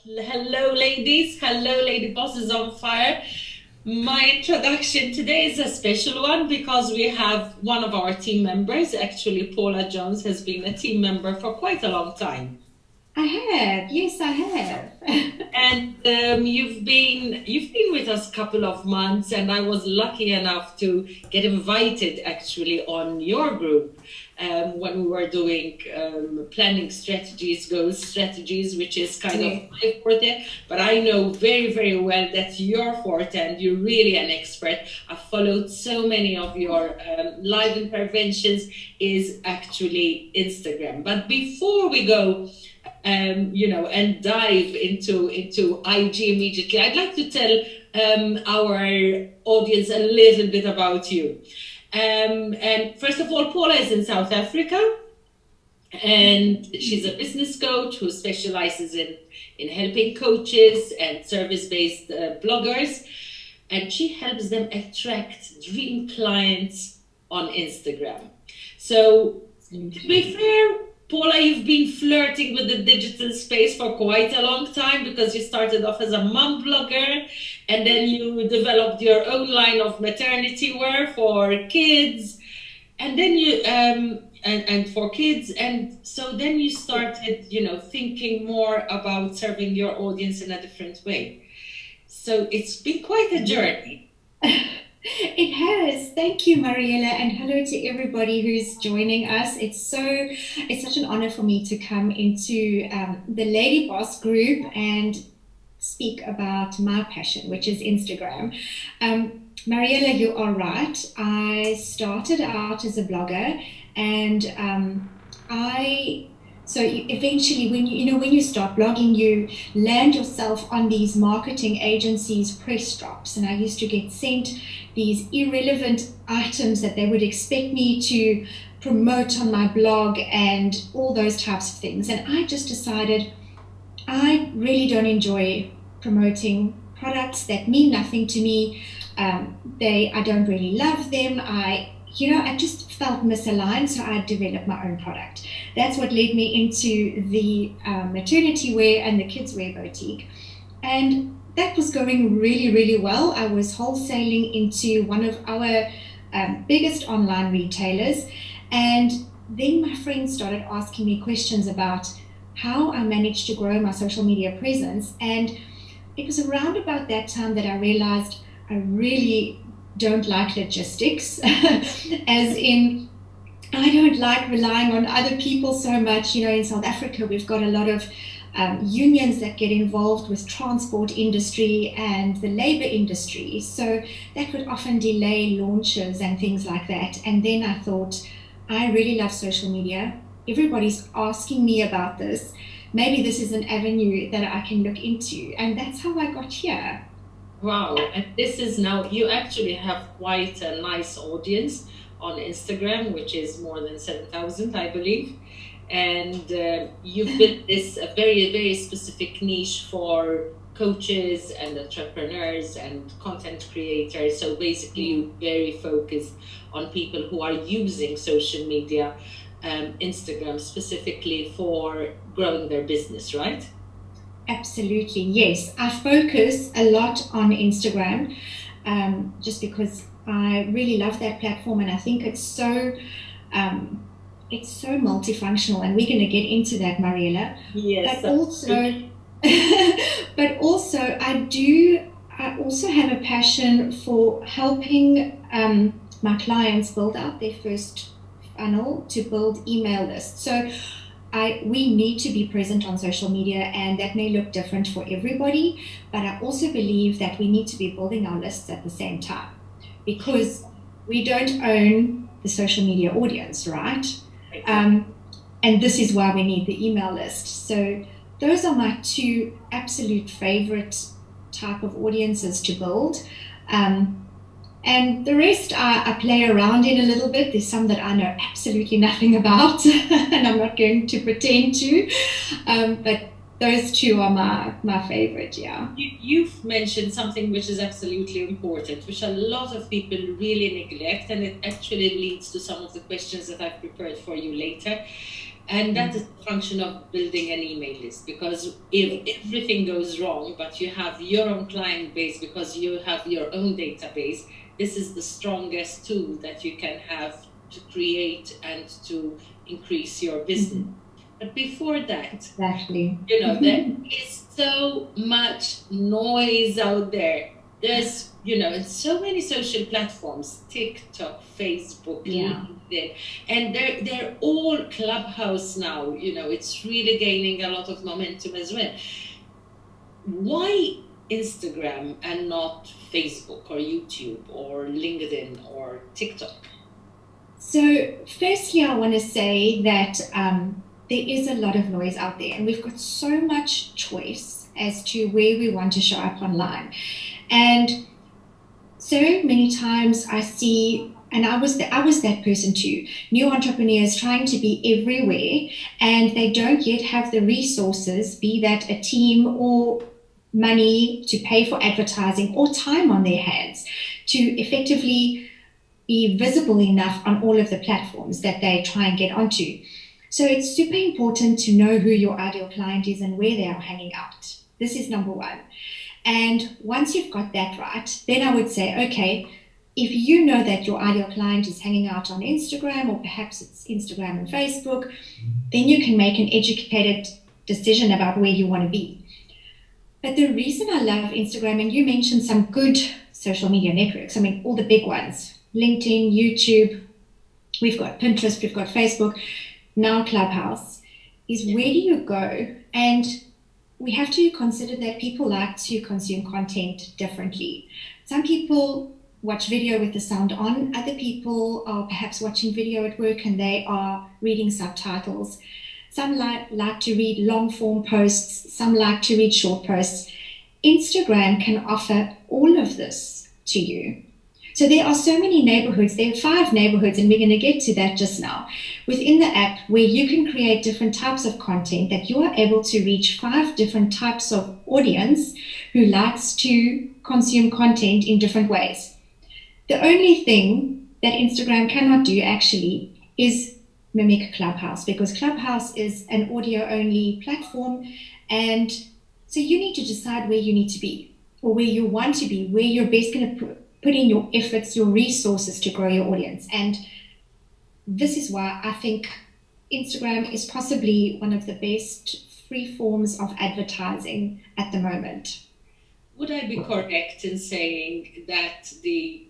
Hello, ladies. Hello, Lady Bosses on Fire. My introduction today is a special one because we have one of our team members. Actually, Paula Jones has been a team member for quite a long time. I have, yes, I have. And you've been with us a couple of months, and I was lucky enough to get invited actually on your group when we were doing planning strategies, goals strategies, which is kind of Yeah. my forte. But I know very, very well that's your forte, and you're really an expert. I've followed so many of your live interventions. Is actually Instagram. But before we go and dive into IG immediately, I'd like to tell our audience a little bit about you. And first of all, Paula is in South Africa, and she's a business coach who specializes in helping coaches and service-based bloggers, and she helps them attract dream clients on Instagram. So to be fair, Paula, you've been flirting with the digital space for quite a long time because you started off as a mom blogger, and then you developed your own line of maternity wear for kids, and then and for kids, and so then you started, thinking more about serving your audience in a different way. So it's been quite a journey. It has. Thank you, Mariella, and hello to everybody who's joining us. It's such an honor for me to come into the Lady Boss group and speak about my passion, which is Instagram. Mariella, you are right. I started out as a blogger, and I so eventually, when you start blogging, you land yourself on these marketing agencies' press drops, and I used to get sent these irrelevant items that they would expect me to promote on my blog and all those types of things. And I just decided I really don't enjoy promoting products that mean nothing to me. I don't really love them. I just felt misaligned, so I developed my own product. That's what led me into the maternity wear and the kids wear boutique. And that was going really, really well. I was wholesaling into one of our biggest online retailers. And then my friends started asking me questions about how I managed to grow my social media presence. And it was around about that time that I realized I really don't like logistics, as in, I don't like relying on other people so much. In South Africa, we've got a lot of unions that get involved with transport industry and the labor industry. So that would often delay launches and things like that. And then I thought, I really love social media. Everybody's asking me about this. Maybe this is an avenue that I can look into. And that's how I got here. Wow, and this is now, you actually have quite a nice audience on Instagram, which is more than 7,000, I believe. And you've built this a very, very specific niche for coaches and entrepreneurs and content creators. So basically, you're very focused on people who are using social media, Instagram specifically for growing their business, right? Absolutely, yes. I focus a lot on Instagram, just because I really love that platform, and I think um, it's so multifunctional, and we're going to get into that, Mariella. Yes. But also, but also, I also have a passion for helping my clients build out their first funnel to build email lists. So we need to be present on social media, and that may look different for everybody, but I also believe that we need to be building our lists at the same time, because we don't own the social media audience, right? Um, and this is why we need the email list. So those are my two absolute favorite type of audiences to build. And the rest I play around in a little bit. There's some that I know absolutely nothing about, and I'm not going to pretend to. But those two are my favorite, yeah. You've mentioned something which is absolutely important, which a lot of people really neglect, and it actually leads to some of the questions that I've prepared for you later. And that is the function of building an email list, because if everything goes wrong, but you have your own client base because you have your own database, this is the strongest tool that you can have to create and to increase your business. But before that, Exactly. there is so much noise out there. There's, in so many social platforms, TikTok, Facebook, LinkedIn, and they're all Clubhouse now. It's really gaining a lot of momentum as well. Why Instagram and not Facebook or YouTube or LinkedIn or TikTok? So firstly, I want to say that there is a lot of noise out there, and we've got so much choice as to where we want to show up online. And so many times I see, and I was that person too, new entrepreneurs trying to be everywhere, and they don't yet have the resources, be that a team or money to pay for advertising or time on their hands to effectively be visible enough on all of the platforms that they try and get onto. So it's super important to know who your ideal client is and where they are hanging out. This is number one. And once you've got that right, then I would say, okay, if you know that your ideal client is hanging out on Instagram, or perhaps it's Instagram and Facebook, then you can make an educated decision about where you want to be. But the reason I love Instagram, and you mentioned some good social media networks, I mean, all the big ones, LinkedIn, YouTube, we've got Pinterest, we've got Facebook, now Clubhouse, is where do you go? And we have to consider that people like to consume content differently. Some people watch video with the sound on. Other people are perhaps watching video at work and they are reading subtitles. Some like to read long form posts. Some like to read short posts. Instagram can offer all of this to you. So there are so many neighborhoods. There are 5 neighborhoods, and we're going to get to that just now, within the app, where you can create different types of content that you are able to reach 5 different types of audience who likes to consume content in different ways. The only thing that Instagram cannot do actually is mimic Clubhouse, because Clubhouse is an audio-only platform, and so you need to decide where you need to be, or where you want to be, where you're best going to put in your efforts, your resources to grow your audience. And this is why I think Instagram is possibly one of the best free forms of advertising at the moment. Would I be correct in saying that the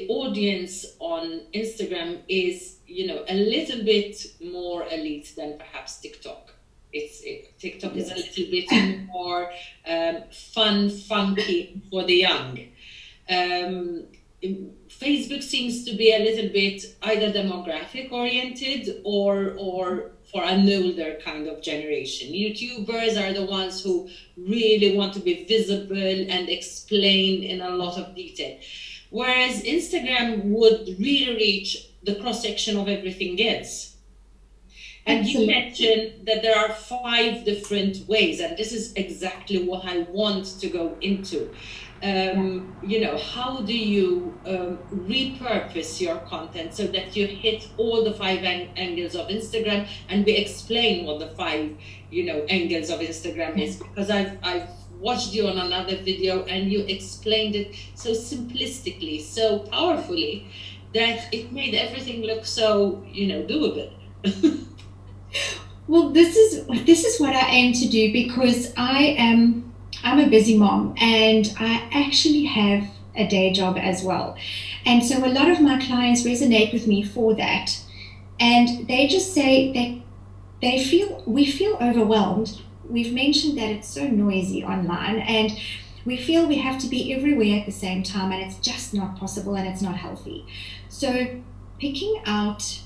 audience on Instagram is, a little bit more elite than perhaps TikTok? TikTok is a little bit more fun, funky for the young. Facebook seems to be a little bit either demographic oriented or for an older kind of generation. YouTubers are the ones who really want to be visible and explain in a lot of detail. Whereas Instagram would really reach the cross-section of everything else. And Absolutely. You mentioned that there are 5 different ways, and this is exactly what I want to go into. How do you repurpose your content so that you hit all the 5 angles of Instagram? And we explain what the 5, angles of Instagram is, because I've watched you on another video and you explained it so simplistically, so powerfully, that it made everything look so, doable. Well, this is what I aim to do, because I'm a busy mom, and I actually have a day job as well. And so a lot of my clients resonate with me for that. And they just say that we feel overwhelmed. We've mentioned that it's so noisy online, and we feel we have to be everywhere at the same time, and it's just not possible, and it's not healthy. So picking out,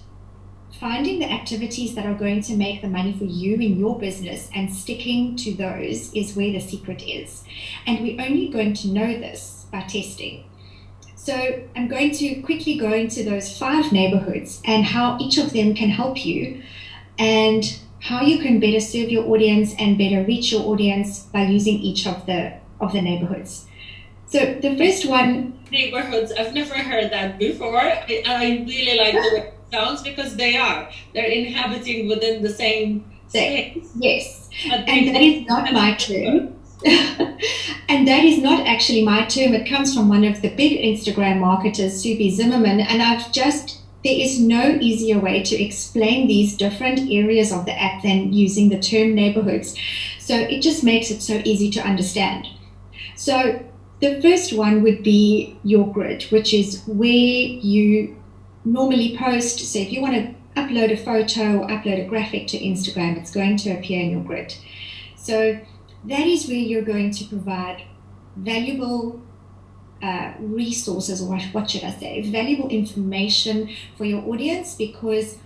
finding the activities that are going to make the money for you in your business and sticking to those is where the secret is. And we're only going to know this by testing. So I'm going to quickly go into those 5 neighborhoods and how each of them can help you, and how you can better serve your audience and better reach your audience by using each of the neighborhoods. So the first one... Neighborhoods, I've never heard that before. I really like the way sounds, because they're inhabiting within the same space. Yes, and that is not my term. And that is not actually my term. It comes from one of the big Instagram marketers, Subi Zimmerman, and there is no easier way to explain these different areas of the app than using the term neighborhoods. So it just makes it so easy to understand. So the first one would be your grid, which is where you normally post. So if you want to upload a photo or upload a graphic to Instagram, it's going to appear in your grid. So that is where you're going to provide valuable resources, or what should I say, valuable information for your audience, because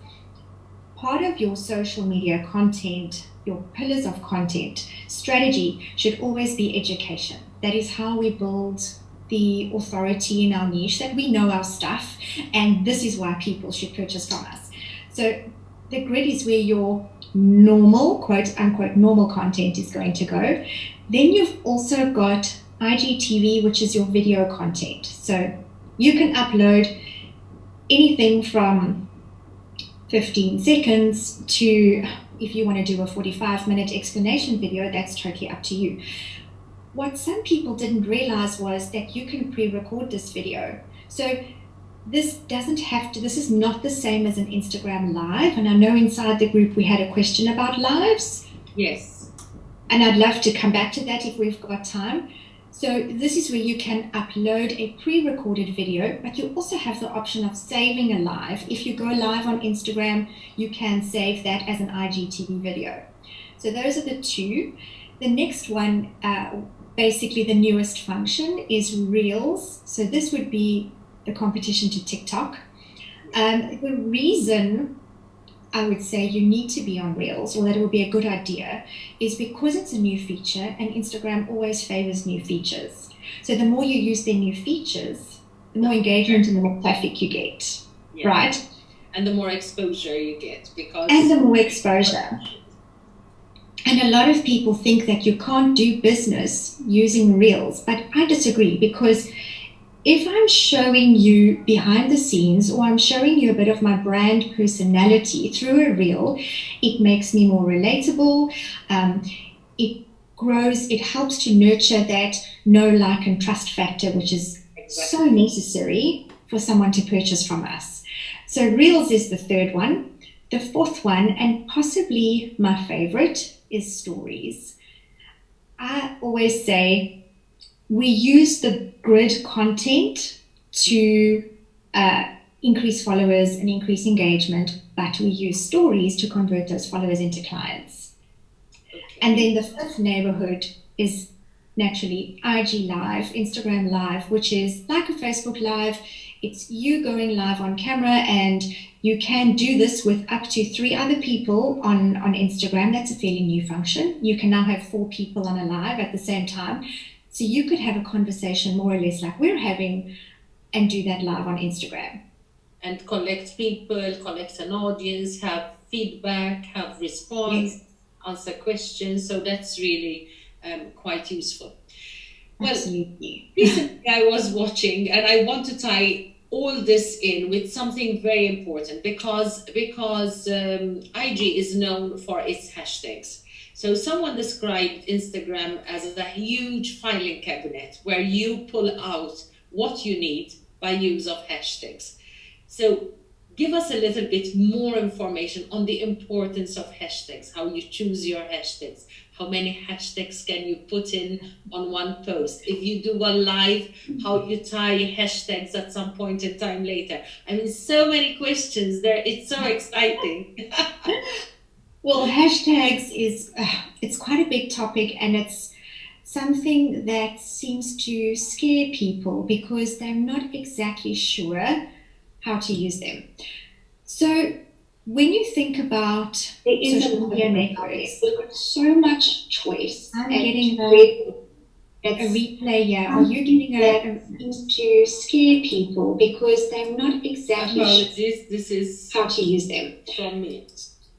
part of your social media content, your pillars of content strategy should always be education. That is how we build the authority in our niche, that we know our stuff, and this is why people should purchase from us. So the grid is where your normal, quote unquote, normal content is going to go. Then you've also got IGTV, which is your video content. So you can upload anything from 15 seconds to, if you want to do a 45-minute explanation video, that's totally up to you. What some people didn't realize was that you can pre-record this video. So this is not the same as an Instagram live. And I know inside the group we had a question about lives. Yes. And I'd love to come back to that if we've got time. So this is where you can upload a pre-recorded video, but you also have the option of saving a live. If you go live on Instagram, you can save that as an IGTV video. So those are the two. The next one, basically the newest function, is Reels. So this would be the competition to TikTok. The reason I would say you need to be on Reels, or that it would be a good idea, is because it's a new feature, and Instagram always favors new features. So the more you use their new features, the more engagement and the more traffic you get, right? And the more exposure you get, and the more exposure. And a lot of people think that you can't do business using Reels, but I disagree, because if I'm showing you behind the scenes, or I'm showing you a bit of my brand personality through a reel, it makes me more relatable. It helps to nurture that know, like, and trust factor, which is so necessary for someone to purchase from us. So Reels is the third one. The fourth one, and possibly my favorite, is Stories. I always say we use the grid content to increase followers and increase engagement, but we use Stories to convert those followers into clients. Okay. And then the fifth neighborhood is naturally IG Live, Instagram Live, which is like a Facebook Live. It's you going live on camera, and you can do this with up to 3 other people on Instagram. That's a fairly new function. You can now have 4 people on a live at the same time. So you could have a conversation more or less like we're having, and do that live on Instagram. And collect people, collect an audience, have feedback, have response, yes, answer questions. So that's really quite useful. Well, absolutely. Recently I was watching, and I want to tie all this in with something very important, because IG is known for its hashtags. So someone described Instagram as a huge filing cabinet where you pull out what you need by use of hashtags. So give us a little bit more information on the importance of hashtags, how you choose your hashtags, how many hashtags can you put in on one post? If you do a live, how you tie hashtags at some point in time later. I mean, so many questions there. It's so exciting. Well, hashtags it's quite a big topic, and it's something that seems to scare people because they're not exactly sure how to use them. So when you think about social media networks, we've got so much choice. I'm getting a replay here. Are you getting to scare people because they're not exactly sure this is how to use them? From me.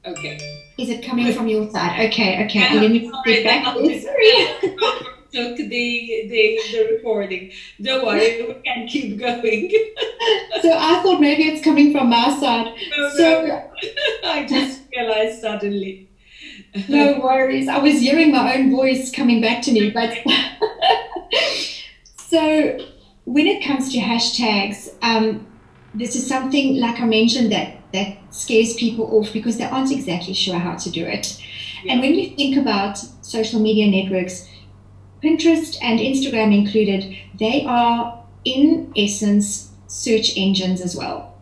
Okay. Is it coming from your side? Okay. Let me get back. Sorry. took the recording. Don't worry, we can keep going. So I thought maybe it's coming from my side. No, So no. I just realized suddenly. no worries. I was hearing my own voice coming back to me, but so when it comes to hashtags, this is something, like I mentioned, that scares people off because they aren't exactly sure how to do it. Yeah. And when you think about social media networks, Pinterest and Instagram included, they are in essence search engines as well.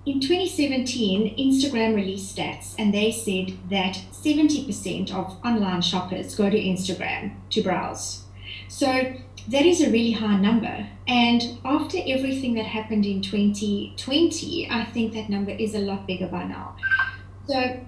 In 2017, Instagram released stats and they said that 70% of online shoppers go to Instagram to browse. So that is a really high number. And after everything that happened in 2020, I think that number is a lot bigger by now. So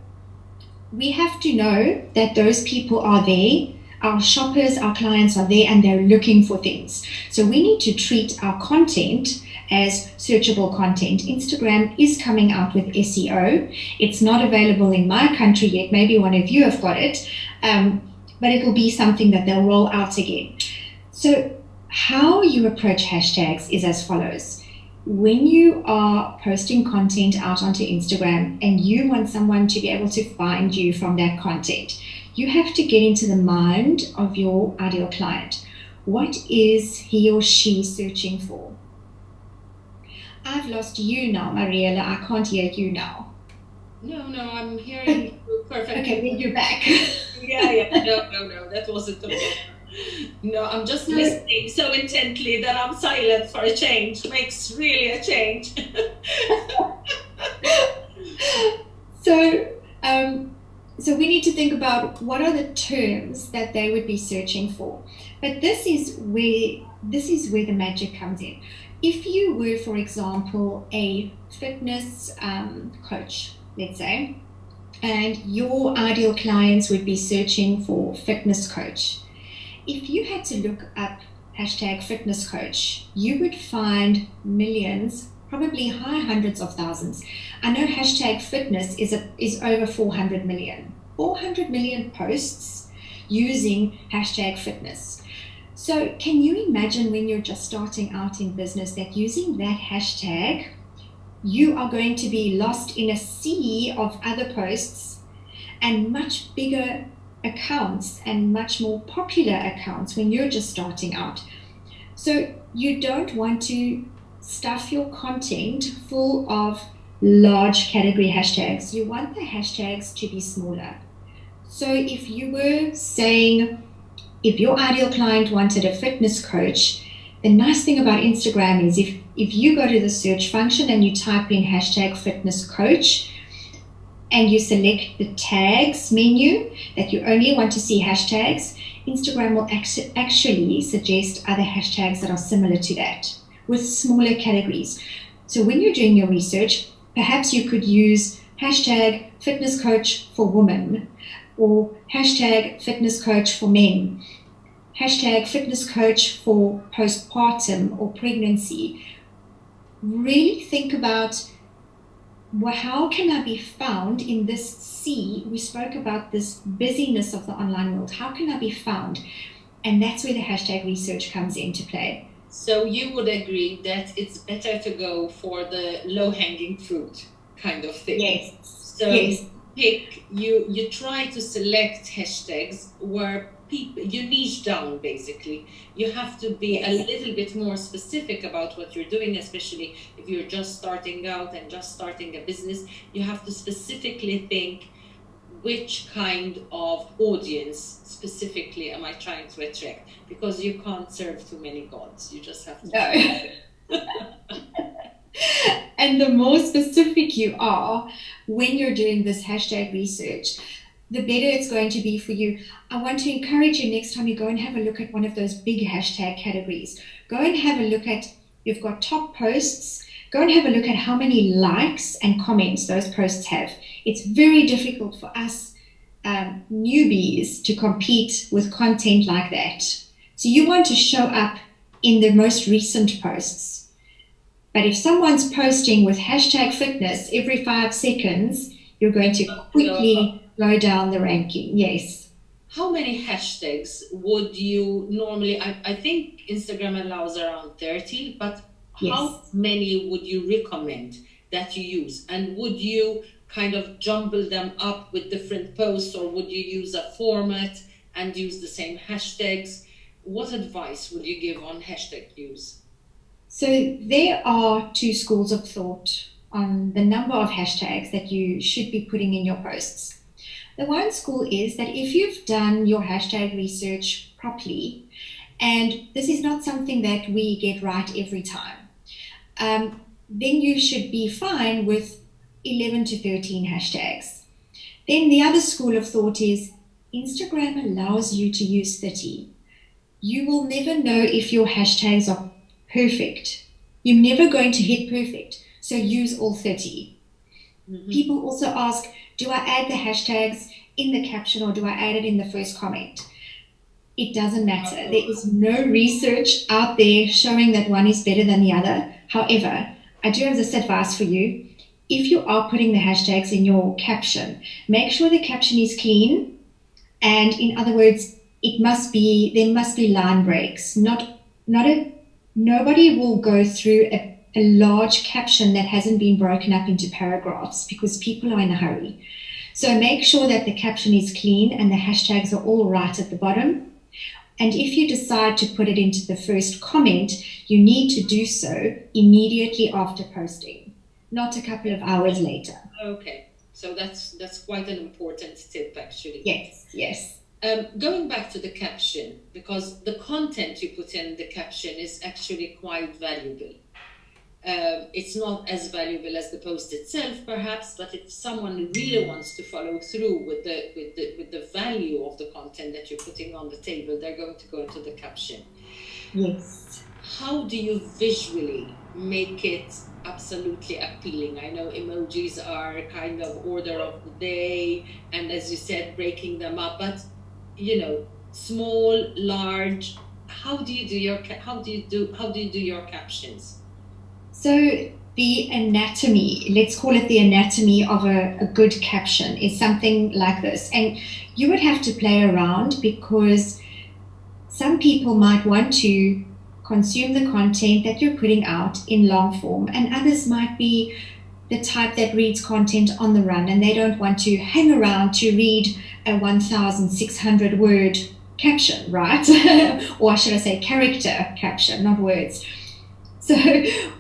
we have to know that those people are there. Our shoppers, our clients are there and they're looking for things. So we need to treat our content as searchable content. Instagram is coming out with SEO. It's not available in my country yet. Maybe one of you have got it, but it will be something that they'll roll out again. So how you approach hashtags is as follows. When you are posting content out onto Instagram and you want someone to be able to find you from that content, you have to get into the mind of your ideal client. What is he or she searching for? I've lost you now, Mariella. I can't hear you now. No, I'm hearing you perfectly. Okay, then you're back. Yeah. No, that wasn't the problem. No, I'm just listening so intently that I'm silent for a change. Makes really a change. So we need to think about what are the terms that they would be searching for. But this is where the magic comes in. If you were, for example, a fitness coach, let's say, and your ideal clients would be searching for fitness coach, if you had to look up hashtag fitness coach, you would find millions, probably high hundreds of thousands. I know hashtag fitness is over 400 million. 400 million posts using hashtag fitness. So can you imagine when you're just starting out in business that using that hashtag, you are going to be lost in a sea of other posts and much bigger accounts and much more popular accounts when you're just starting out. So you don't want to stuff your content full of large category hashtags. You want the hashtags to be smaller. So if you were saying, if your ideal client wanted a fitness coach, the nice thing about Instagram is if you go to the search function and you type in hashtag fitness coach and you select the tags menu that you only want to see hashtags, Instagram will actually suggest other hashtags that are similar to that with smaller categories. So when you're doing your research, perhaps you could use hashtag fitness coach for women, or hashtag fitness coach for men, hashtag fitness coach for postpartum or pregnancy. Really think about, well, how can I be found in this sea? We spoke about this busyness of the online world. How can I be found? And that's where the hashtag research comes into play. So you would agree that it's better to go for the low-hanging fruit kind of thing. Yes. So yes. You try to select hashtags where you niche down, basically. You have to be a little bit more specific about what you're doing, especially if you're just starting out and just starting a business. You have to specifically think, which kind of audience specifically am I trying to attract? Because you can't serve too many gods. You just have to. No. And the more specific you are when you're doing this hashtag research, the better it's going to be for you. I want to encourage you next time you go and have a look at one of those big hashtag categories. Go and have a look at, you've got top posts, go and have a look at how many likes and comments those posts have. It's very difficult for us newbies to compete with content like that. So you want to show up in the most recent posts. But if someone's posting with hashtag fitness every 5 seconds, you're going to quickly go down the ranking. Yes. how many hashtags would you normally, I think Instagram allows around 30, but how Yes. many would you recommend that you use? And would you kind of jumble them up with different posts, or would you use a format and use the same hashtags? What advice would you give on hashtag use? So there are two schools of thought on the number of hashtags that you should be putting in your posts. The one school is that if you've done your hashtag research properly, and this is not something that we get right every time, then you should be fine with 11 to 13 hashtags. Then the other school of thought is Instagram allows you to use 30. You will never know if your hashtags are perfect. You're never going to hit perfect, so use all 30. Mm-hmm. People also ask, do I add the hashtags in the caption or do I add it in the first comment? It doesn't matter. There is no research out there showing that one is better than the other. However, I do have this advice for you. If you are putting the hashtags in your caption, make sure the caption is clean. And in other words, there must be line breaks. Nobody will go through a large caption that hasn't been broken up into paragraphs because people are in a hurry. So make sure that the caption is clean and the hashtags are all right at the bottom. And if you decide to put it into the first comment, you need to do so immediately after posting, not a couple of hours later. Okay, so that's quite an important tip, actually. Yes. Going back to the caption, because the content you put in the caption is actually quite valuable. It's not as valuable as the post itself, perhaps, but if someone really wants to follow through with the value of the content that you're putting on the table, they're going to go into the caption. Yes. How do you visually make it absolutely appealing? I know emojis are kind of order of the day, and as you said, breaking them up, but small, large. How do you do your captions? So the anatomy, let's call it the anatomy of a good caption, is something like this. And you would have to play around because some people might want to consume the content that you're putting out in long form, and others might be the type that reads content on the run and they don't want to hang around to read a 1,600 word caption, right? Or should I say character caption, not words. So the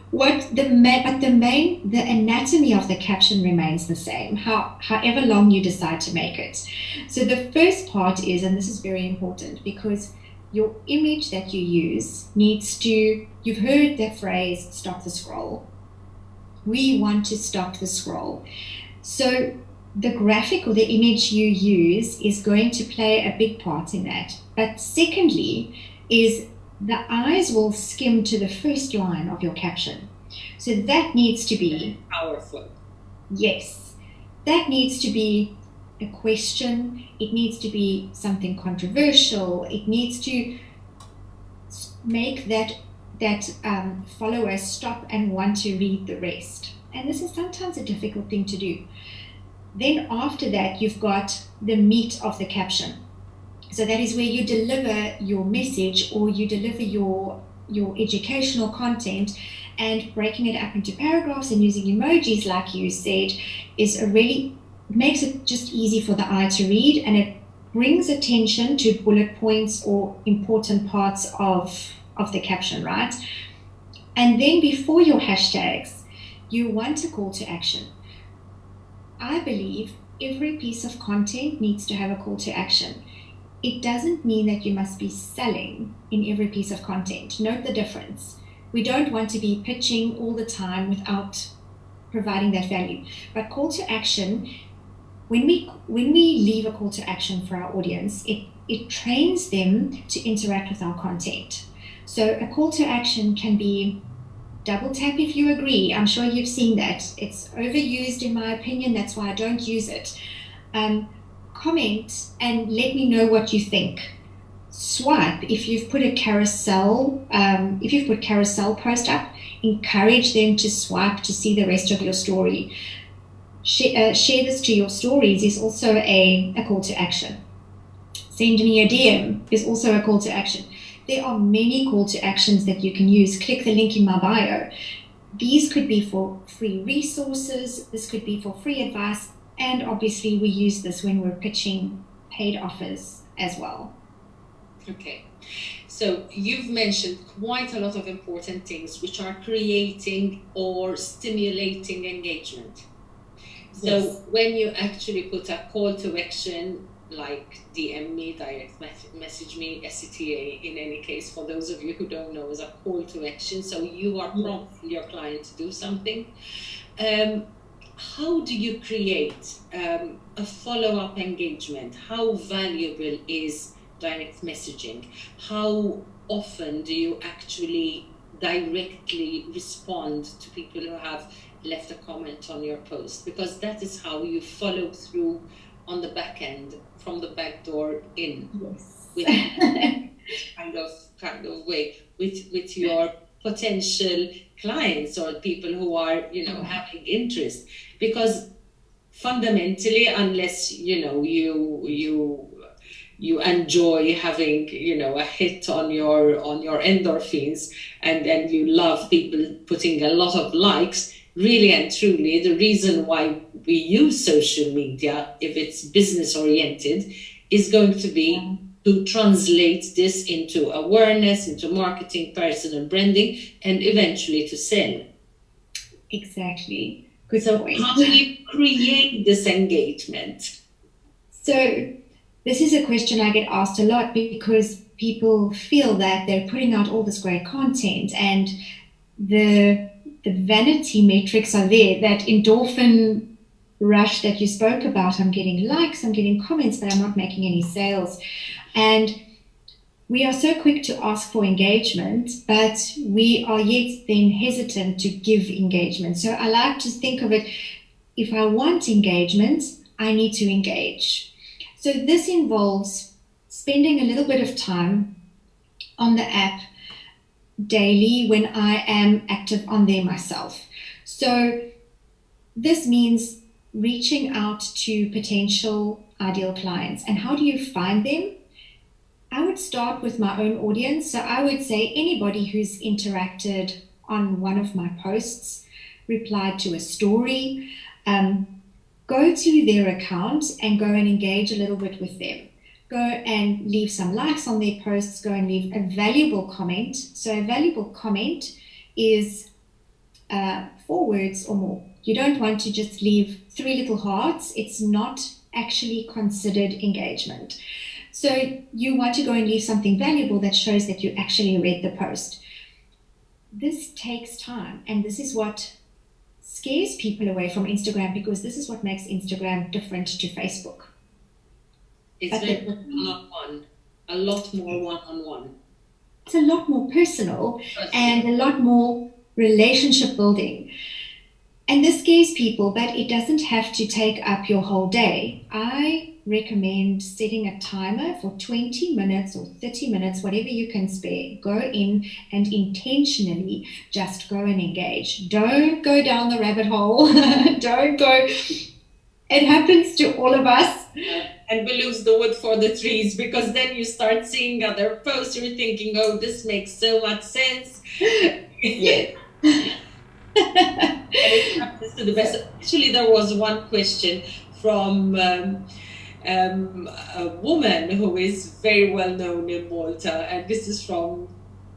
anatomy of the caption remains the same, however long you decide to make it. So the first part is, and this is very important because your image that you use needs to, you've heard the phrase, stop the scroll. We want to stop the scroll. So the graphic or the image you use is going to play a big part in that. But secondly is the eyes will skim to the first line of your caption. So that needs to be powerful. Yes. That needs to be a question. It needs to be something controversial. It needs to make that follower stop and want to read the rest. And this is sometimes a difficult thing to do. Then after that, you've got the meat of the caption. So that is where you deliver your message or you deliver your educational content, and breaking it up into paragraphs and using emojis, like you said, makes it just easy for the eye to read, and it brings attention to bullet points or important parts of the caption, right? And then before your hashtags, you want a call to action. I believe every piece of content needs to have a call to action. It doesn't mean that you must be selling in every piece of content. Note the difference. We don't want to be pitching all the time without providing that value. But call to action, when we leave a call to action for our audience, it trains them to interact with our content. So a call to action can be double tap if you agree. I'm sure you've seen that. It's overused in my opinion. That's why I don't use it. Comment and let me know what you think. Swipe if you've put a carousel. If you've put carousel post up, encourage them to swipe to see the rest of your story. Share this to your stories is also a call to action. Send me a DM is also a call to action. There are many call to actions that you can use. Click the link in my bio. These could be for free resources. This could be for free advice. And obviously we use this when we're pitching paid offers as well. Okay. So you've mentioned quite a lot of important things which are creating or stimulating engagement. So Yes. when you actually put a call to action, like DM me, direct message me, SCTA in any case, for those of you who don't know, is a call to action. So you are prompting your client to do something. How do you create a follow-up engagement? How valuable is direct messaging? How often do you actually directly respond to people who have left a comment on your post? Because that is how you follow through on the back end, from the back door in. Yes. With kind of way with your potential clients or people who are having interest. Because fundamentally, unless you enjoy having a hit on your endorphins and you love people putting a lot of likes, really and truly the reason why we use social media, if it's business oriented, is going to be to translate this into awareness, into marketing, personal branding, and eventually to sell. Exactly. Good point. How do you create this engagement? So this is a question I get asked a lot because people feel that they're putting out all this great content and the vanity metrics are there, that endorphin rush that you spoke about. I'm getting likes, I'm getting comments, but I'm not making any sales. And we are so quick to ask for engagement, but we are yet then hesitant to give engagement. So I like to think of it, if I want engagement, I need to engage. So this involves spending a little bit of time on the app daily when I am active on there myself. So this means reaching out to potential ideal clients. And how do you find them? I would start with my own audience. So I would say anybody who's interacted on one of my posts, replied to a story, go to their account and go and engage a little bit with them. Go and leave some likes on their posts, go and leave a valuable comment. So a valuable comment is 4 words or more. You don't want to just leave 3 little hearts. It's not actually considered engagement. So you want to go and leave something valuable that shows that you actually read the post. This takes time, and this is what scares people away from Instagram, because this is what makes Instagram different to Facebook. It's very one-on-one, a lot more one-on-one. It's a lot more personal and a lot more relationship building. And this scares people, but it doesn't have to take up your whole day. I recommend setting a timer for 20 minutes or 30 minutes, whatever you can spare. Go in and intentionally just go and engage. Don't go down the rabbit hole. Don't go. It happens to all of us. And we lose the wood for the trees, because then you start seeing other posts. You're thinking, oh, this makes so much sense. Yeah. And it happens to the best. Actually, there was one question from a woman who is very well known in Malta, and this is from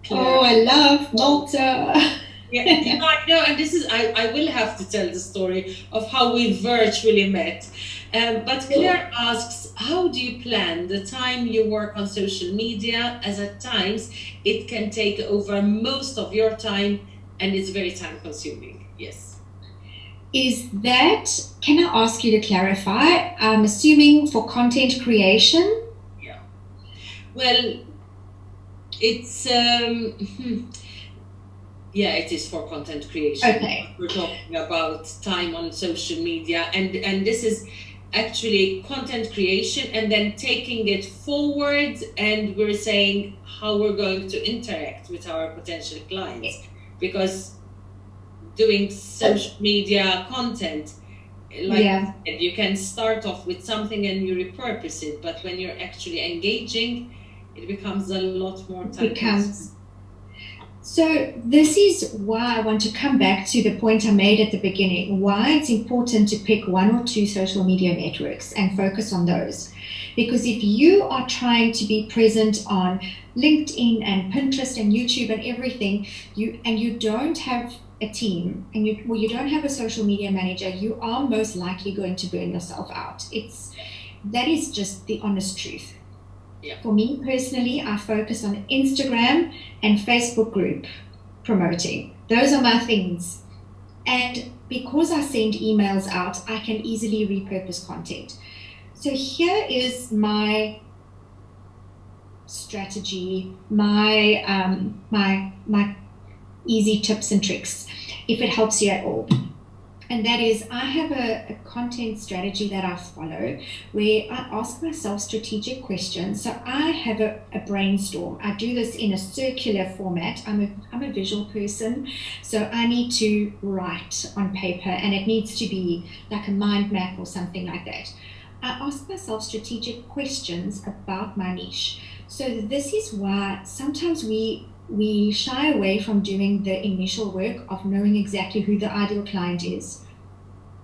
Claire. Oh, I love Malta. Yeah, I know, and this is, I will have to tell the story of how we virtually met. But Claire asks, how do you plan the time you work on social media, as at times it can take over most of your time and it's very time consuming? Yes. Is that, can I ask you to clarify? I'm assuming for content creation? Yeah. Well, it's, yeah, it is for content creation. Okay. We're talking about time on social media, and this is actually content creation and then taking it forward, and we're saying how we're going to interact with our potential clients. Because doing social media content Like Yeah. I said, you can start off with something and you repurpose it, but when you're actually engaging, it becomes a lot more time consuming. So this is why I want to come back to the point I made at the beginning, why it's important to pick one or two social media networks and focus on those. Because if you are trying to be present on LinkedIn and Pinterest and YouTube and everything, you don't have a team and you don't have a social media manager, you are most likely going to burn yourself out. That is just the honest truth. Yeah. For me personally, I focus on Instagram and Facebook group promoting. Those are my things. And because I send emails out, I can easily repurpose content. So here is my strategy, my easy tips and tricks, if it helps you at all. And that is, I have a content strategy that I follow where I ask myself strategic questions. So I have a brainstorm. I do this in a circular format. I'm a visual person, so I need to write on paper and it needs to be like a mind map or something like that. I ask myself strategic questions about my niche. So this is why sometimes we shy away from doing the initial work of knowing exactly who the ideal client is,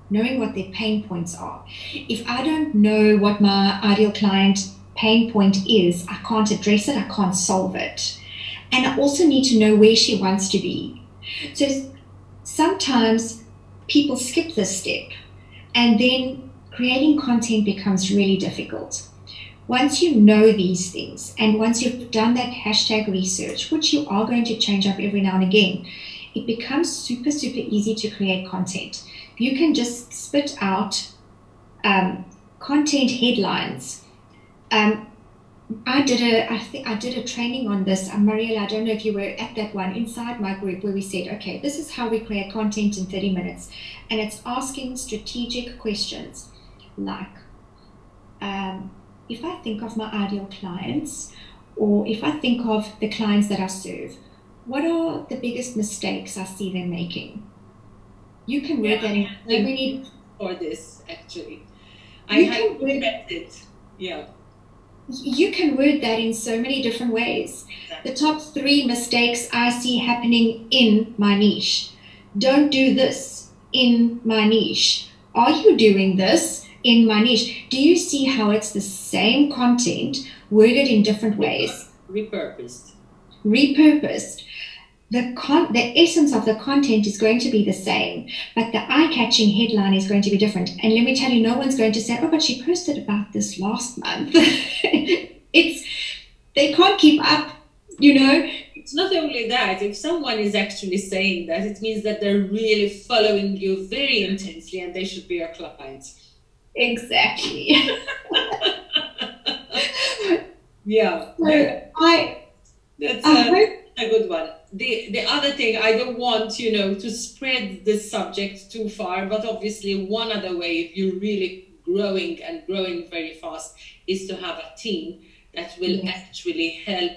knowing what their pain points are. If I don't know what my ideal client pain point is, I can't address it, I can't solve it. And I also need to know where she wants to be. So sometimes people skip this step and then creating content becomes really difficult. Once you know these things and once you've done that hashtag research, which you are going to change up every now and again, it becomes super, super easy to create content. You can just spit out content headlines. I did a training on this. Mariela, I don't know if you were at that one inside my group where we said, okay, this is how we create content in 30 minutes. And it's asking strategic questions like, if I think of my ideal clients, or if I think of the clients that I serve, what are the biggest mistakes I see them making? You can word that in so many. For this, actually, I have read it. Yeah. You can word that in so many different ways. Exactly. The top 3 mistakes I see happening in my niche. Don't do this in my niche. Are you doing this in my niche? Do you see how it's the same content worded in different ways? Repurposed. The essence of the content is going to be the same, but the eye-catching headline is going to be different. And let me tell you, no one's going to say, oh, but she posted about this last month. They can't keep up, you know. It's not only that, if someone is actually saying that, it means that they're really following you very intensely and they should be your clients. Exactly. Yeah. So that's a good one. The other thing, I don't want, to spread the subject too far, but obviously one other way, if you're really growing and growing very fast, is to have a team that will actually help,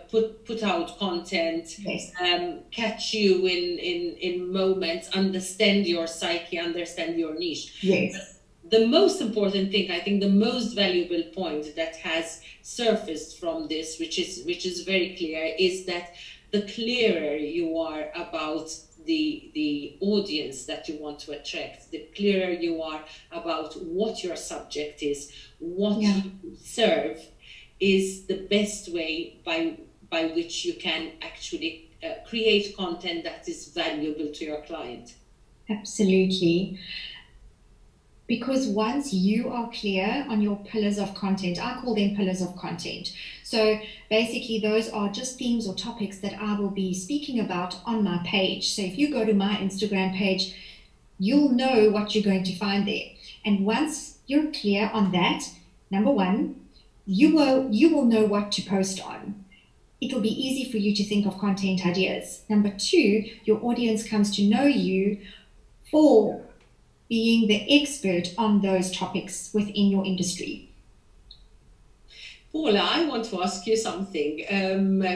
put out content, catch you in moments, understand your psyche, understand your niche. Yes. The most important thing, I think the most valuable point that has surfaced from this, which is very clear, is that the clearer you are about the audience that you want to attract, the clearer you are about what your subject is, what you serve, is the best way by which you can actually create content that is valuable to your client. Absolutely. Because once you are clear on your pillars of content, I call them pillars of content. So basically those are just themes or topics that I will be speaking about on my page. So if you go to my Instagram page, you'll know what you're going to find there. And once you're clear on that, number one, you will know what to post on. It'll be easy for you to think of content ideas. Number two, your audience comes to know you for being the expert on those topics within your industry. Paula, I want to ask you something,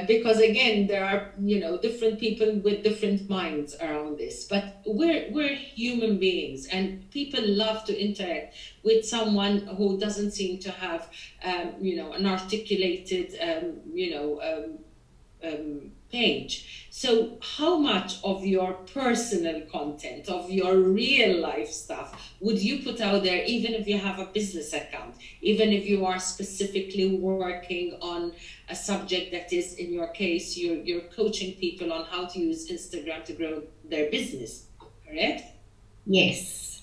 because again, there are, different people with different minds around this, but we're human beings, and people love to interact with someone who doesn't seem to have, an articulated, page. So how much of your personal content, of your real life stuff, would you put out there, even if you have a business account, even if you are specifically working on a subject that is, in your case, you're coaching people on how to use Instagram to grow their business, correct? Yes.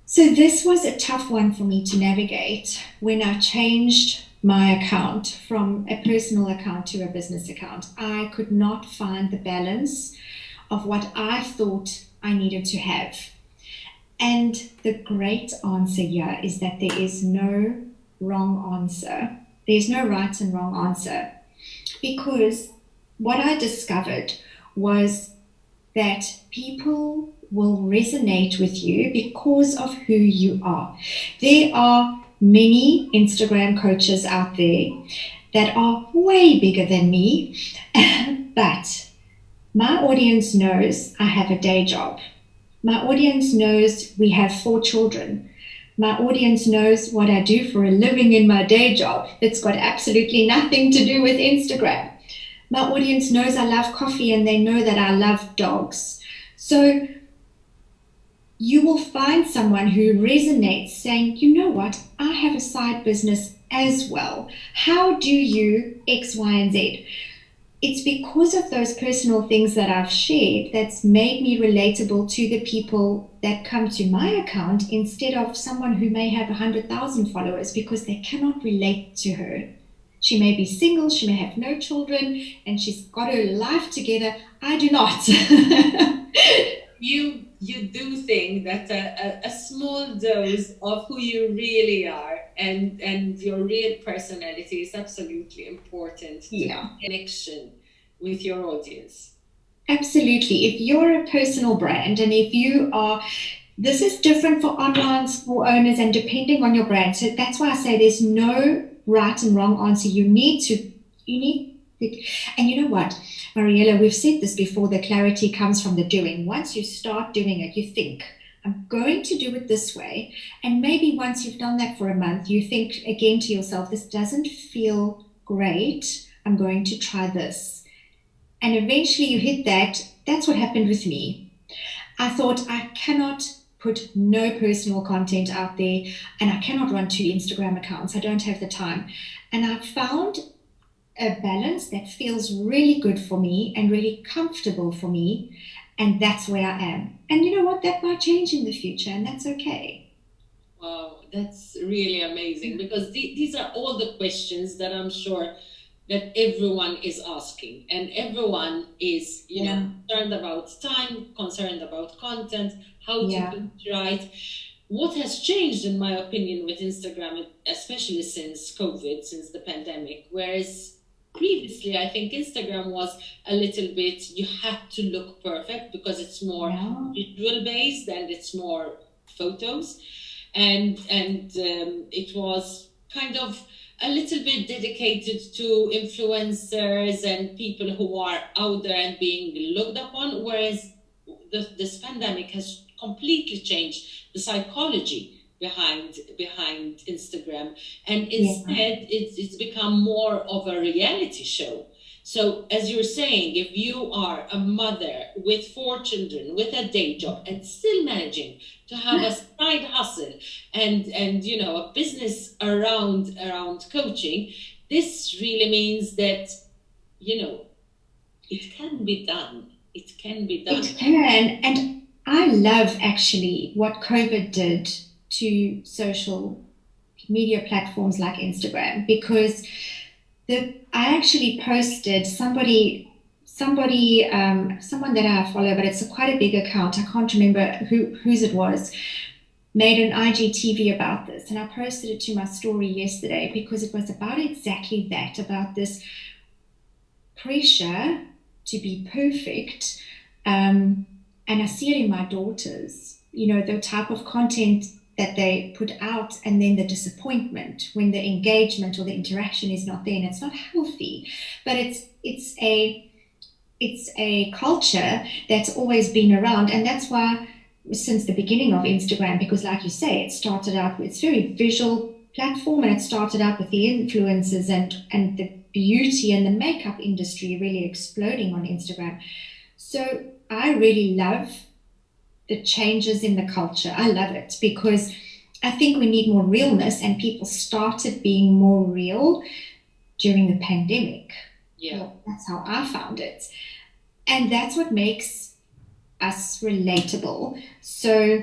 So this was a tough one for me to navigate when I changed my account from a personal account to a business account. I could not find the balance of what I thought I needed to have. And the great answer here is that there is no wrong answer. There's no right and wrong answer. Because what I discovered was that people will resonate with you because of who you are. There are many Instagram coaches out there that are way bigger than me, but my audience knows I have a day job. My audience knows we have 4 children. My audience knows what I do for a living in my day job. It's got absolutely nothing to do with Instagram. My audience knows I love coffee, and they know that I love dogs. So you will find someone who resonates saying, you know what, I have a side business as well. How do you X, Y, and Z? It's because of those personal things that I've shared that's made me relatable to the people that come to my account, instead of someone who may have 100,000 followers, because they cannot relate to her. She may be single, she may have no children, and she's got her life together. I do not. You do think that a small dose of who you really are and your real personality is absolutely important to connection with your audience. Absolutely. If you're a personal brand, and if you are, this is different for online store owners and depending on your brand. So that's why I say there's no right and wrong answer. You need, and you know what, Mariella, we've said this before, the clarity comes from the doing. Once you start doing it, you think, I'm going to do it this way. And maybe once you've done that for a month, you think again to yourself, this doesn't feel great. I'm going to try this. And eventually you hit that. That's what happened with me. I thought, I cannot put no personal content out there, and I cannot run 2 Instagram accounts. I don't have the time. And I found a balance that feels really good for me and really comfortable for me, and that's where I am. And you know what, that might change in the future, and that's okay. Wow, that's really amazing, because these are all the questions that I'm sure that everyone is asking, and everyone is concerned about time, concerned about content, how to do it right. What has changed, in my opinion, with Instagram, especially since COVID, since the pandemic, whereas previously, I think Instagram was a little bit, you had to look perfect because it's more visual based and it's more photos. And it was kind of a little bit dedicated to influencers and people who are out there and being looked upon. Whereas this pandemic has completely changed the psychology behind Instagram, and instead it's become more of a reality show. So as you're saying, if you are a mother with 4 children, with a day job, and still managing to have a side hustle and a business around coaching, this really means that it can be done. It can be done. It can. And I love actually what COVID did to social media platforms like Instagram, because I actually posted someone that I follow, but it's quite a big account. I can't remember whose it was, made an IGTV about this, and I posted it to my story yesterday because it was about exactly that, about this pressure to be perfect. And I see it in my daughters, the type of content that they put out, and then the disappointment when the engagement or the interaction is not there, and it's not healthy. But it's a culture that's always been around, and that's why since the beginning of Instagram, because like you say, it started out with, it's very visual platform, and it started out with the influencers and the beauty and the makeup industry really exploding on Instagram. So I really love the changes in the culture. I love it because I think we need more realness, and people started being more real during the pandemic. Yeah. Well, that's how I found it. And that's what makes us relatable. So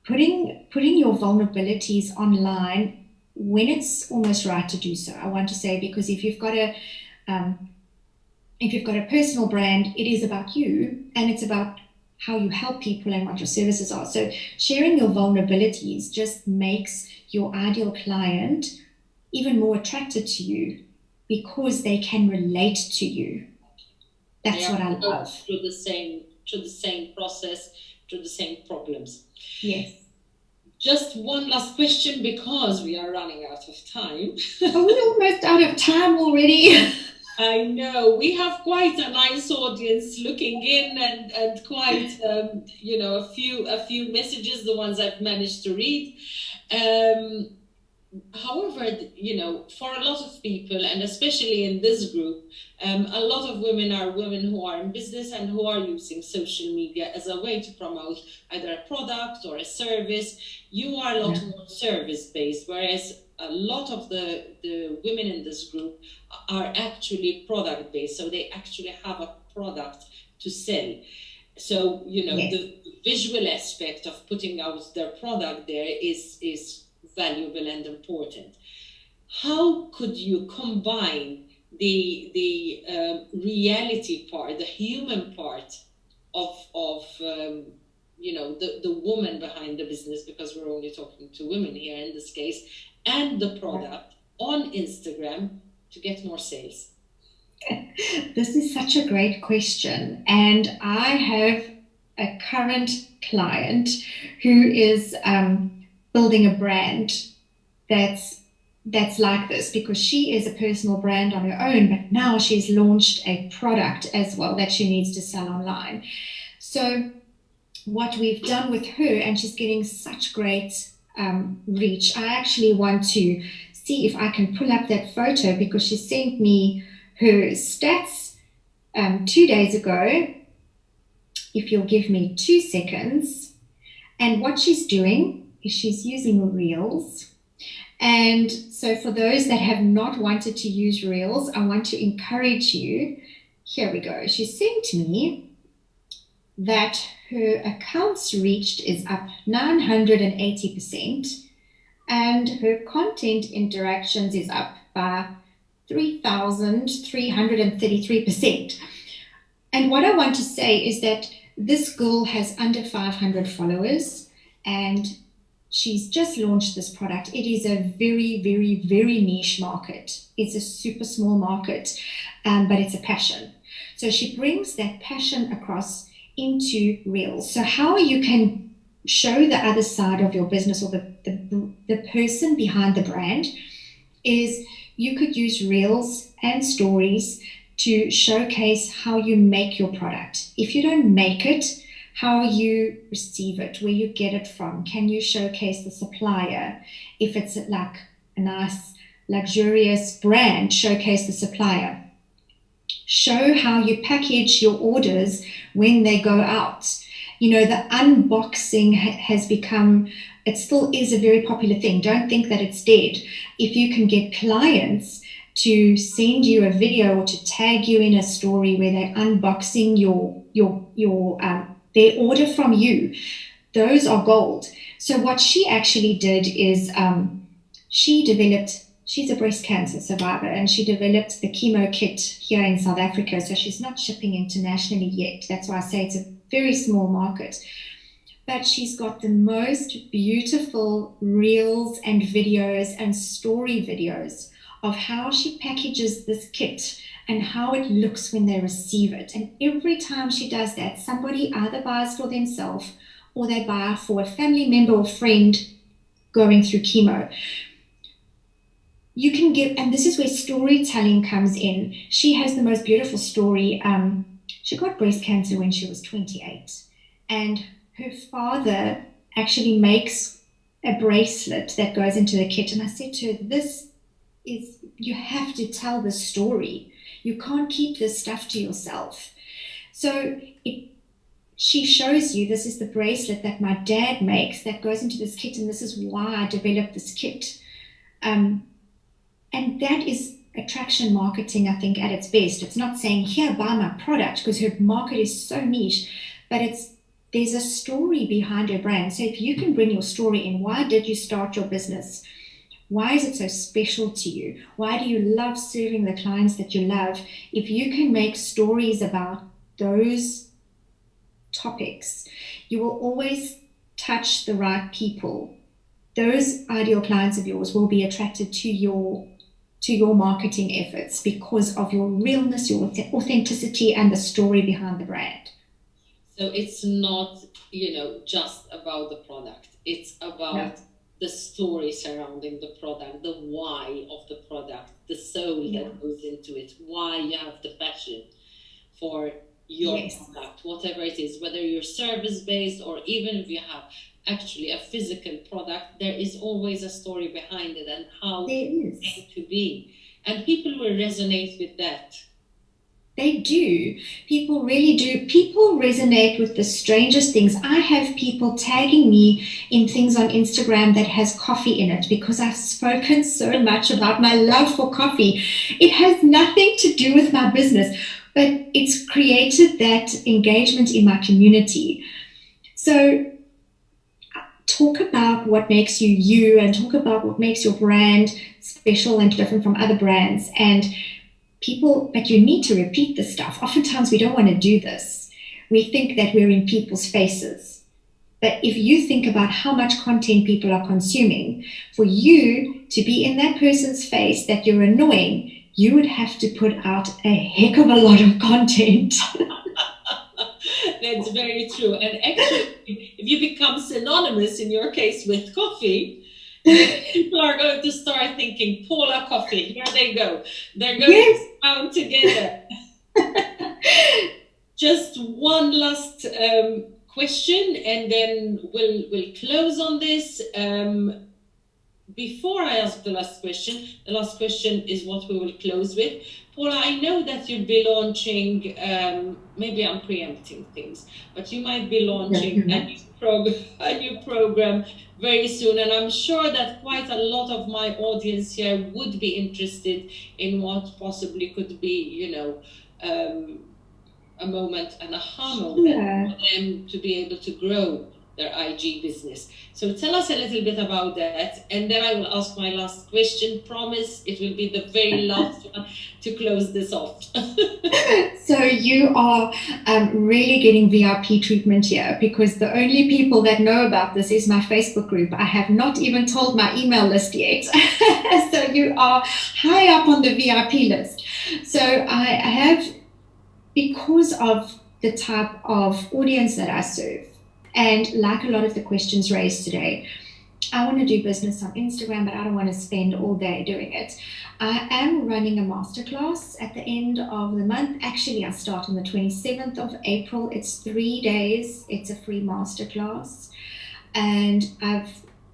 putting your vulnerabilities online when it's almost right to do so, I want to say, because if you've got a personal brand, it is about you, and it's about how you help people and what your services are. So sharing your vulnerabilities just makes your ideal client even more attracted to you because they can relate to you. That's what I love. Through the same process, through the same problems. Yes. Just one last question, because we are running out of time. Are we almost out of time already? I know we have quite a nice audience looking in, and quite a few messages, the ones I've managed to read. However, for a lot of people, and especially in this group, a lot of women are women who are in business and who are using social media as a way to promote either a product or a service. You are a lot more service-based, whereas a lot of the women in this group are actually product-based. So they actually have a product to sell. So, the visual aspect of putting out their product there is valuable and important. How could you combine the reality part, the human part of the woman behind the business, because we're only talking to women here in this case, and the product on Instagram to get more sales? This is such a great question, and I have a current client who is building a brand that's like this, because she is a personal brand on her own, but now she's launched a product as well that she needs to sell online. So what we've done with her, and she's getting such great reach, I actually want to see if I can pull up that photo, because she sent me her stats 2 days ago, if you'll give me 2 seconds. And what she's doing is she's using Reels. And so for those that have not wanted to use Reels, I want to encourage you. Here we go. She sent me that her accounts reached is up 980%, and her content interactions is up by 3,333%. And what I want to say is that this girl has under 500 followers, and she's just launched this product. It is a very, very, very niche market. It's a super small market, but it's a passion. So she brings that passion across into Reels. So how you can show the other side of your business, or the person behind the brand, is you could use Reels and stories to showcase how you make your product. If you don't make it, how you receive it, where you get it from. Can you showcase the supplier? If it's like a nice, luxurious brand, showcase the supplier. Show how you package your orders when they go out. The unboxing has become, it still is a very popular thing. Don't think that it's dead. If you can get clients to send you a video or to tag you in a story where they're unboxing their order from you, those are gold. So what she actually did is she's a breast cancer survivor, and she developed the chemo kit here in South Africa. So she's not shipping internationally yet. That's why I say it's a very small market. But she's got the most beautiful reels and videos and story videos of how she packages this kit and how it looks when they receive it. And every time she does that, somebody either buys for themselves or they buy for a family member or friend going through chemo. You can give, and this is where storytelling comes in. She has the most beautiful story. She got breast cancer when she was 28, and her father actually makes a bracelet that goes into the kit. And I said to her, you have to tell the story. You can't keep this stuff to yourself. So she shows you, this is the bracelet that my dad makes that goes into this kit, and this is why I developed this kit. And that is attraction marketing, I think, at its best. It's not saying, here, buy my product, because her market is so niche, but there's a story behind her brand. So if you can bring your story in, why did you start your business? Why is it so special to you? Why do you love serving the clients that you love? If you can make stories about those topics, you will always touch the right people. Those ideal clients of yours will be attracted to your marketing efforts because of your realness, your authenticity, and the story behind the brand. So it's not, just about the product. It's about the story surrounding the product, the why of the product, the soul that goes into it, why you have the passion for your product, whatever it is, whether you're service-based or even if you have actually a physical product, there is always a story behind it and how it came to be. And people will resonate with that. They do. People really do. People resonate with the strangest things. I have people tagging me in things on Instagram that has coffee in it because I've spoken so much about my love for coffee. It has nothing to do with my business, but it's created that engagement in my community. So talk about what makes you you, and talk about what makes your brand special and different from other brands. And people, but you need to repeat this stuff. Oftentimes we don't want to do this. We think that we're in people's faces. But if you think about how much content people are consuming, for you to be in that person's face that you're annoying, you would have to put out a heck of a lot of content. That's very true. And actually, if you become synonymous, in your case, with coffee, people are going to start thinking, Paula Coffee, here they go. They're going to come together. Just one last question, and then we'll close on this. Before I ask the last question is what we will close with. Paula, I know that you'll be launching, maybe I'm preempting things, but you might be launching a new program very soon. And I'm sure that quite a lot of my audience here would be interested in what possibly could be, a moment, an aha moment for them to be able to grow their IG business. So tell us a little bit about that, and then I will ask my last question. Promise it will be the very last one to close this off. So you are really getting VIP treatment here, because the only people that know about this is my Facebook group. I have not even told my email list yet. So you are high up on the VIP list. So I have, because of the type of audience that I serve, and like a lot of the questions raised today, I want to do business on Instagram, but I don't want to spend all day doing it. I am running a masterclass at the end of the month. Actually, I start on the 27th of April. It's 3 days. It's a free masterclass. And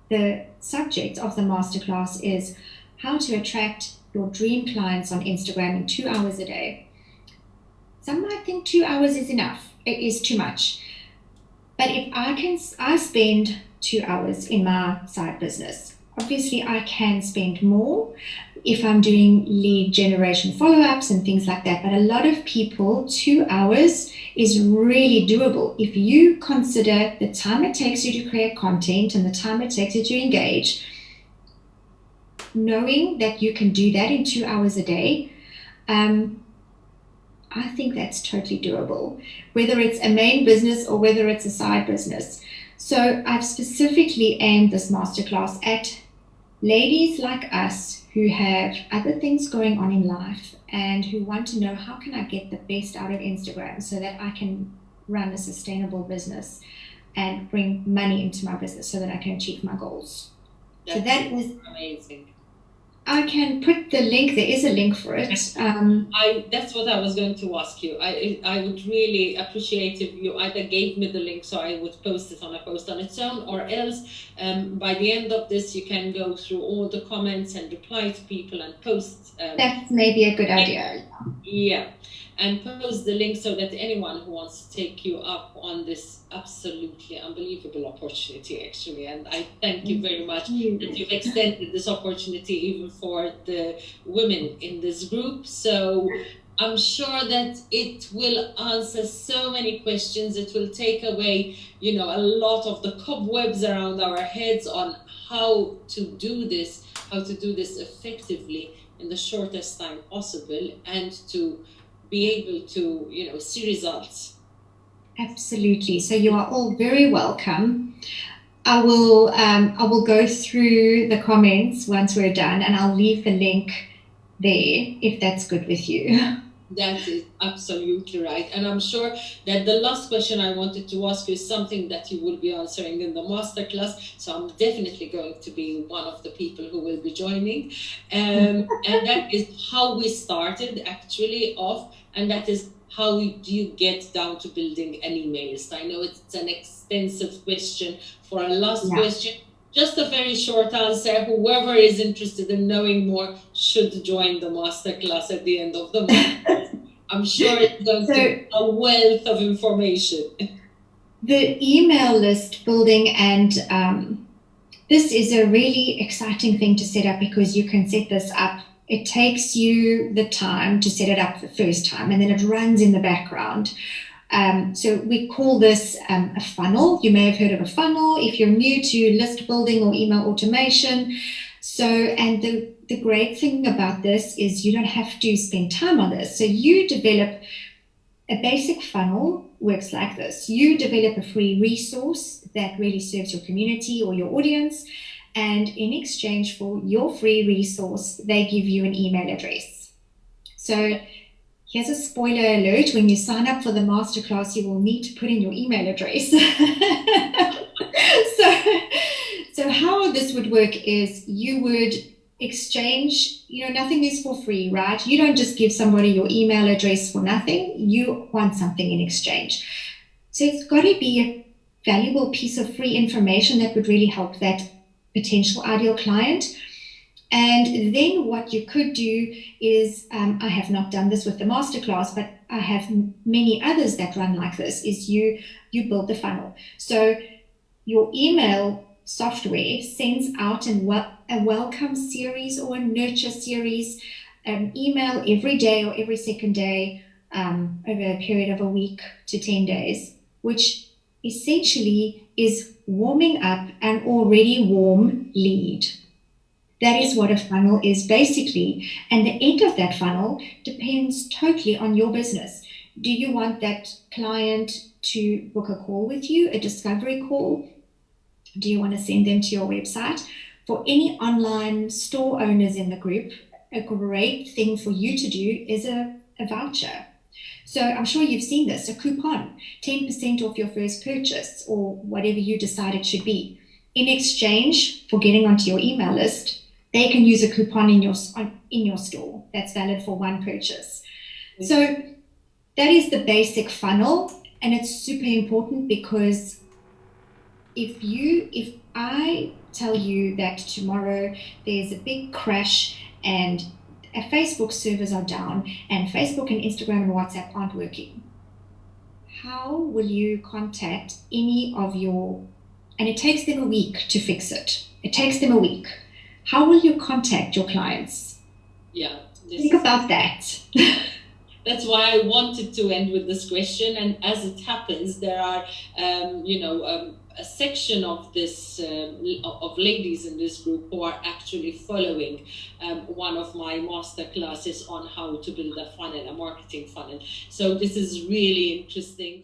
the subject of the masterclass is how to attract your dream clients on Instagram in 2 hours a day. Some might think 2 hours is enough. It is too much. But if I spend 2 hours in my side business. Obviously, I can spend more if I'm doing lead generation follow-ups and things like that. But a lot of people, 2 hours is really doable. If you consider the time it takes you to create content and the time it takes you to engage, knowing that you can do that in 2 hours a day, I think that's totally doable, whether it's a main business or whether it's a side business. So I've specifically aimed this masterclass at ladies like us who have other things going on in life and who want to know, how can I get the best out of Instagram so that I can run a sustainable business? and bring money into my business so that I can achieve my goals. That's so that is amazing. I can put the link. There is a link for it. That's what I was going to ask you. I would really appreciate if you either gave me the link so I would post it on a post on its own, or else by the end of this you can go through all the comments and reply to people and post. That's maybe a good idea. Yeah. And post the link so that anyone who wants to take you up on this absolutely unbelievable opportunity, actually. And I thank you very much that you've extended this opportunity even for the women in this group. So I'm sure that it will answer so many questions. It will take away, a lot of the cobwebs around our heads on how to do this effectively in the shortest time possible, and to be able to, see results. Absolutely. So you are all very welcome. I will go through the comments once we're done, and I'll leave the link there if that's good with you. That is absolutely right. And I'm sure that the last question I wanted to ask you is something that you will be answering in the masterclass. So I'm definitely going to be one of the people who will be joining. And that is how we started actually off. And that is, how do you get down to building an email list? I know it's an extensive question. For a last question, just a very short answer. Whoever is interested in knowing more should join the masterclass at the end of the month. I'm sure it's going to be a wealth of information. The email list building, and this is a really exciting thing to set up, because you can set this up. It takes you the time to set it up the first time, and then it runs in the background. So we call this a funnel. You may have heard of a funnel if you're new to list building or email automation. So, and the great thing about this is you don't have to spend time on this. So you develop a basic funnel, works like this. You develop a free resource that really serves your community or your audience. And in exchange for your free resource, they give you an email address. So here's a spoiler alert. When you sign up for the masterclass, you will need to put in your email address. So how this would work is you would exchange, nothing is for free, right? You don't just give somebody your email address for nothing. You want something in exchange. So it's got to be a valuable piece of free information that would really help that potential ideal client. And then what you could do is, I have not done this with the masterclass, but I have many others that run like this, is you build the funnel. So your email software sends out a welcome series or a nurture series, email every day or every second day over a period of a week to 10 days, which essentially is warming up an already warm lead. That is what a funnel is basically. And the end of that funnel depends totally on your business. Do you want that client to book a call with you, a discovery call? Do you want to send them to your website? For any online store owners in the group, a great thing for you to do is a voucher. So I'm sure you've seen this, a coupon, 10% off your first purchase, or whatever you decide it should be. In exchange for getting onto your email list, they can use a coupon in your store that's valid for one purchase. Mm-hmm. So that is the basic funnel, and it's super important, because if I tell you that tomorrow there's a big crash and Facebook servers are down and Facebook and Instagram and WhatsApp aren't working, how will you contact any of your, and it takes them a week to fix it. It takes them a week. How will you contact your clients? Yeah. Think about that. That's why I wanted to end with this question. And as it happens, there are, a section of this of ladies in this group who are actually following one of my master classes on how to build a funnel, a marketing funnel. So this is really interesting.